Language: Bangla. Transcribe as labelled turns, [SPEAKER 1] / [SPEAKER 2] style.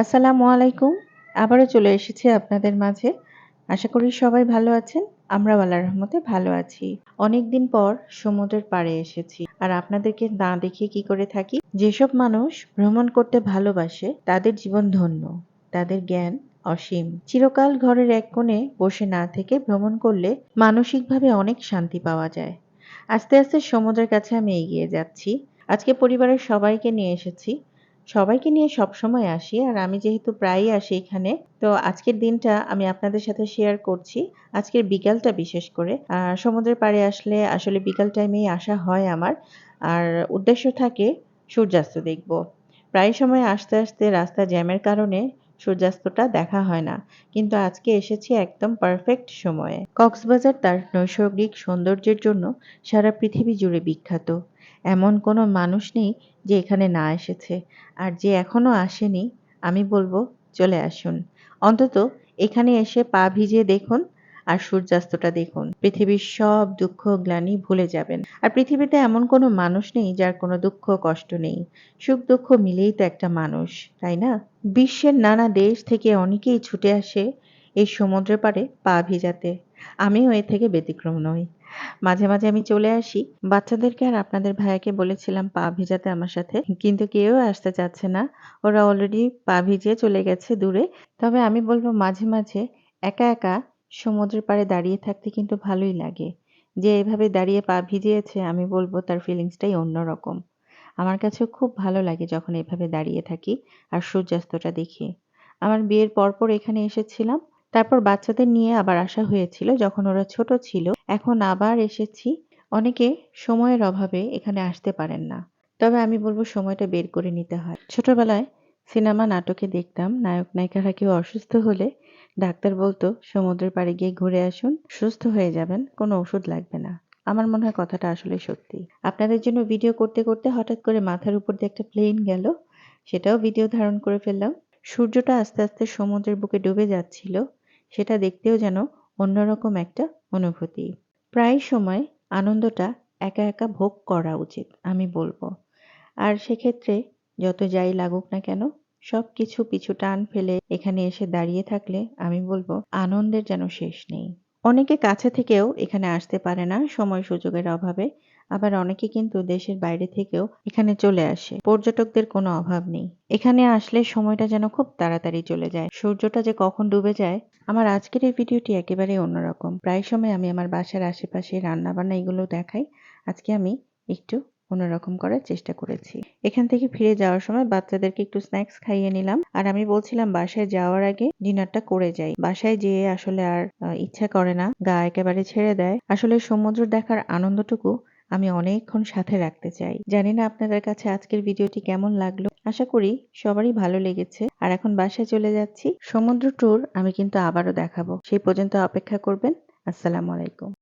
[SPEAKER 1] আসসালামু আলাইকুম। আবারও চলে এসেছি আপনাদের মাঝে। আশা করি সবাই ভালো আছেন। আমরাও আল্লাহর রহমতে ভালো আছি। অনেকদিন পর সমুদ্রের পাড়ে এসেছি। আর আপনাদেরকে না দেখিয়ে কি করে থাকি? যেসব মানুষ ভ্রমণ করতে ভালোবাসে তাদের জীবন ধন্য। তাদের জ্ঞান অসীম। চিরকাল ঘরের এক কোণে বসে না থেকে ভ্রমণ করলে মানসিকভাবে অনেক শান্তি পাওয়া যায়। আস্তে, আস্তে সমুদ্রের কাছে আমি এগিয়ে যাচ্ছি। আজকে পরিবারের সবাইকে নিয়ে এসেছি। সবাইকে নিয়ে সবসময় আসি। আর আমি যেহেতু প্রায়ই আসি এখানে, তো আজকের দিনটা আমি আপনাদের সাথে শেয়ার করছি। আজকের বিকালটা বিশেষ করে। সমুদ্রের পাড়ে আসলে আসলে বিকাল টাইমেই আসা হয় আমার। আর উদ্দেশ্য থাকে সূর্যাস্ত দেখব। প্রায় সময় আসতে, আসতে রাস্তা জ্যামের কারণে সূর্যাস্তটা দেখা হয় না। কিন্তু আজকে এসেছি একদম পারফেক্ট সময়ে। কক্সবাজার তার নৈসর্গিক সৌন্দর্যের জন্য সারা পৃথিবী জুড়ে বিখ্যাত। এমন কোনো মানুষ নেই যে এখানে না এসেছে। আর যে এখনো আসেনি, আমি বলব চলে আসুন। অন্তত এখানে এসে পা ভিজিয়ে দেখুন আর সূর্যাস্তটা দেখুন। পৃথিবীর সব দুঃখ গ্লানি ভুলে যাবেন। আর পৃথিবীতে এমন কোনো মানুষ নেই যার কোনো দুঃখ কষ্ট নেই। সুখ দুঃখ মিলেই তো একটা মানুষ, তাই না? বিশ্বের নানা দেশ থেকে অনেকেই ছুটে আসে এই সমুদ্রের পাড়ে পা ভিজাতে। আমিও এর থেকে ব্যতিক্রম নই। মাঝে, মাঝে আমি চলে আসি। বাচ্চাদেরকে আর আপনাদের ভাইয়াকে বলেছিলাম পা ভিজাতে আমার সাথে। কিন্তু কেউ আসতে চাচ্ছে না। ওরা অলরেডি পা ভিজিয়ে চলে গেছে দূরে। তবে আমি বলব মাঝে, মাঝে একা, একা সমুদ্রের পাড়ে দাঁড়িয়ে থাকতে কিন্তু ভালোই লাগে। যে এভাবে দাঁড়িয়ে পা ভিজিয়েছে আমি বলব তার ফিলিংসটাই অন্যরকম। আমার কাছেও খুব ভালো লাগে যখন এভাবে দাঁড়িয়ে থাকি আর সূর্যাস্তটা দেখি। আমার বিয়ের পরপর এখানে এসেছিলাম। তারপর বাচ্চাদের নিয়ে আবার আসা হয়েছিল যখন ওরা ছোট ছিল। এখন আবার এসেছি। অনেকে সময়ের অভাবে এখানে আসতে পারেন না। তবে আমি বলব সময়টা বের করে নিতে হয়। ছোটবেলায় সিনেমা নাটকে দেখতাম নায়ক নায়িকারা কেউ অসুস্থ হলে ডাক্তার বলতো সমুদ্রের পাড়ে গিয়ে ঘুরে আসুন, সুস্থ হয়ে যাবেন, কোনো ওষুধ লাগবে না। আমার মনে হয় কথাটা আসলে সত্যি। আপনাদের জন্য ভিডিও করতে, করতে হঠাৎ করে মাথার উপর দিয়ে একটা প্লেন গেল। সেটাও ভিডিও ধারণ করে ফেললাম। সূর্যটা আস্তে, আস্তে সমুদ্রের বুকে ডুবে যাচ্ছিল। সেটা দেখতেও যেন অন্যরকম একটা অনুভূতি। প্রায় সময় আনন্দটা একা, একা ভোগ করা উচিত, আমি বলব। আর সেক্ষেত্রে যত যাই লাগুক না কেন, সবকিছু পিছু টান ফেলে এখানে এসে দাঁড়িয়ে থাকলে আমি বলব আনন্দের যেন শেষ নেই। অনেকে কাছে থেকেও এখানে আসতে পারে না সময় সুযোগের অভাবে। আবার অনেকে কিন্তু দেশের বাইরে থেকেও এখানে চলে আসে। পর্যটকদের কোনো অভাব নেই। এখানে আসলে সময়টা যেন খুব তাড়াতাড়ি চলে যায়। সূর্যটা যে কখন ডুবে যায়। আমার আজকের এই ভিডিওটি একেবারেই অন্যরকম। প্রায় সময় আমি আমার বাসার আশেপাশে রান্নাবান্না এগুলো দেখাই। আজকে আমি একটু অন্যরকম করার চেষ্টা করেছি। এখান থেকে ফিরে যাওয়ার সময় বাচ্চাদেরকে একটু স্ন্যাক্স খাইয়ে নিলাম। আর আমি বলছিলাম বাসায় যাওয়ার আগে ডিনারটা করে যাই। বাসায় যেয়ে আসলে আর ইচ্ছা করে না। গা একেবারে ছেড়ে দেয়। আসলে সমুদ্র দেখার আনন্দটুকু আমি অনেকক্ষণ সাথে রাখতে চাই। জানি না আপনাদের কাছে আজকের ভিডিওটি কেমন লাগলো। আশা করি সবারই ভালো লেগেছে। আর এখন বাসায় চলে যাচ্ছি। সমুদ্র ট্যুর আমি কিন্তু আবারও দেখাবো। সেই পর্যন্ত অপেক্ষা করবেন। আসসালামু আলাইকুম।